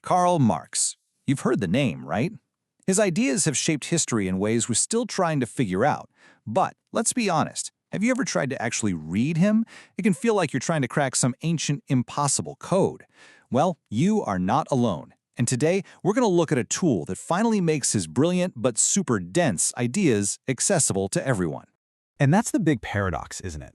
Karl Marx. You've heard the name, right? His ideas have shaped history in ways we're still trying to figure out. But let's be honest, have you ever tried to actually read him? It can feel like you're trying to crack some ancient, impossible code. Well, you are not alone. And today, we're going to look at a tool that finally makes his brilliant but super dense ideas accessible to everyone. And that's the big paradox, isn't it?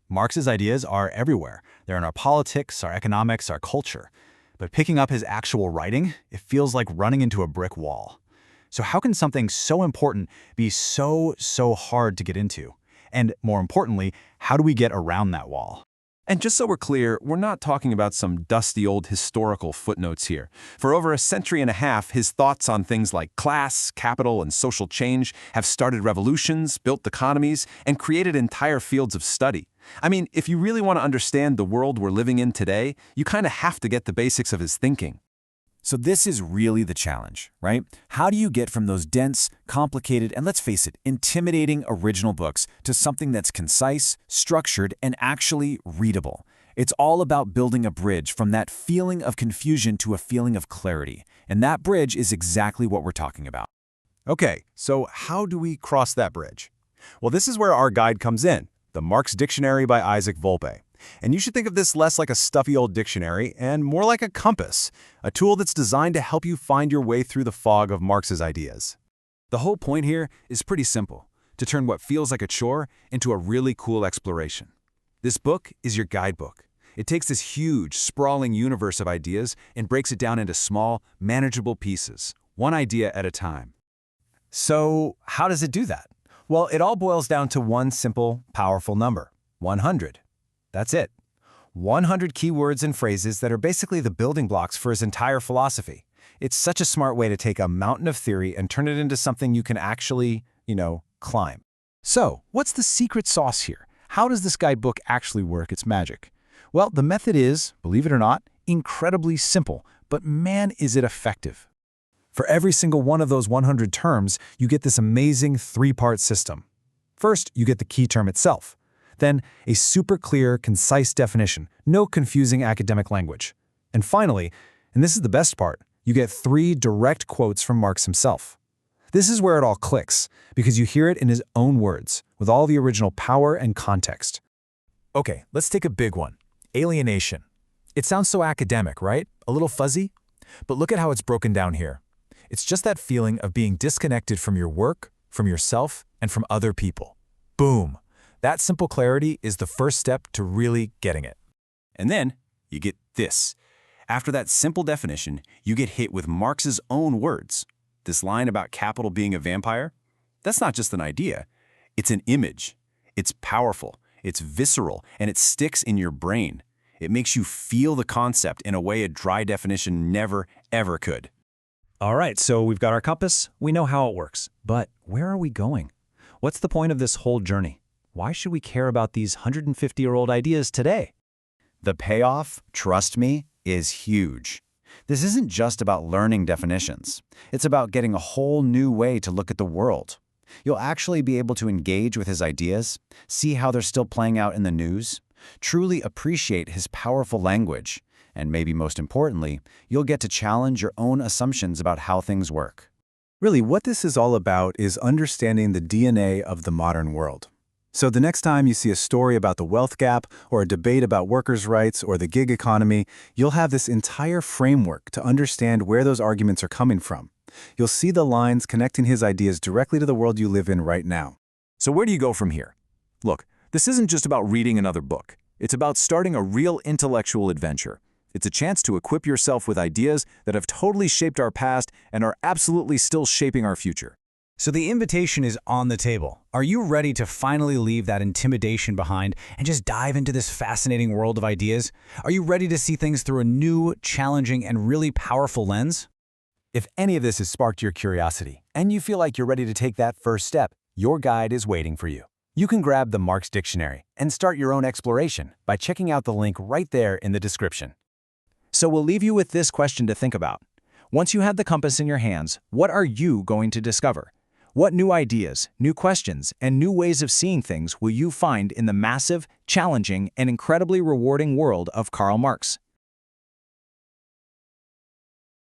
Marx's ideas are everywhere. They're in our politics, our economics, our culture. But picking up his actual writing, it feels like running into a brick wall. So how can something so important be so hard to get into? And more importantly, how do we get around that wall? And just so we're clear, we're not talking about some dusty old historical footnotes here. For over a century and a half, his thoughts on things like class, capital, and social change have started revolutions, built economies, and created entire fields of study. I mean, if you really want to understand the world we're living in today, you kind of have to get the basics of his thinking. So this is really the challenge, right? How do you get from those dense, complicated, and let's face it, intimidating original books to something that's concise, structured, and actually readable? It's all about building a bridge from that feeling of confusion to a feeling of clarity. And that bridge is exactly what we're talking about. Okay, so how do we cross that bridge? Well, this is where our guide comes in, the Marx Dictionary by Isaac Volpe. And you should think of this less like a stuffy old dictionary and more like a compass, a tool that's designed to help you find your way through the fog of Marx's ideas. The whole point here is pretty simple, to turn what feels like a chore into a really cool exploration. This book is your guidebook. It takes this huge, sprawling universe of ideas and breaks it down into small, manageable pieces, one idea at a time. So how does it do that? Well, it all boils down to one simple, powerful number, 100. That's it. 100 keywords and phrases that are basically the building blocks for his entire philosophy. It's such a smart way to take a mountain of theory and turn it into something you can actually, climb. So, what's the secret sauce here? How does this guidebook actually work its magic? Well, the method is, believe it or not, incredibly simple, but man, is it effective. For every single one of those 100 terms, you get this amazing three-part system. First, you get the key term itself. Then, a super clear, concise definition, no confusing academic language. And finally, and this is the best part, you get 3 direct quotes from Marx himself. This is where it all clicks, because you hear it in his own words, with all the original power and context. Okay, let's take a big one. Alienation. It sounds so academic, right? A little fuzzy? But look at how it's broken down here. It's just that feeling of being disconnected from your work, from yourself, and from other people. Boom! That simple clarity is the first step to really getting it. And then you get this. After that simple definition, you get hit with Marx's own words. This line about capital being a vampire, that's not just an idea. It's an image. It's powerful, it's visceral, and it sticks in your brain. It makes you feel the concept in a way a dry definition never, ever could. All right, so we've got our compass. We know how it works. But where are we going? What's the point of this whole journey? Why should we care about these 150-year-old ideas today? The payoff, trust me, is huge. This isn't just about learning definitions. It's about getting a whole new way to look at the world. You'll actually be able to engage with his ideas, see how they're still playing out in the news, truly appreciate his powerful language, and maybe most importantly, you'll get to challenge your own assumptions about how things work. Really, what this is all about is understanding the DNA of the modern world. So the next time you see a story about the wealth gap or a debate about workers' rights or the gig economy, you'll have this entire framework to understand where those arguments are coming from. You'll see the lines connecting his ideas directly to the world you live in right now. So where do you go from here? Look, this isn't just about reading another book. It's about starting a real intellectual adventure. It's a chance to equip yourself with ideas that have totally shaped our past and are absolutely still shaping our future. So the invitation is on the table. Are you ready to finally leave that intimidation behind and just dive into this fascinating world of ideas? Are you ready to see things through a new, challenging, and really powerful lens? If any of this has sparked your curiosity and you feel like you're ready to take that first step, your guide is waiting for you. You can grab the Marx Dictionary and start your own exploration by checking out the link right there in the description. So we'll leave you with this question to think about. Once you have the compass in your hands, what are you going to discover? What new ideas, new questions, and new ways of seeing things will you find in the massive, challenging, and incredibly rewarding world of Karl Marx?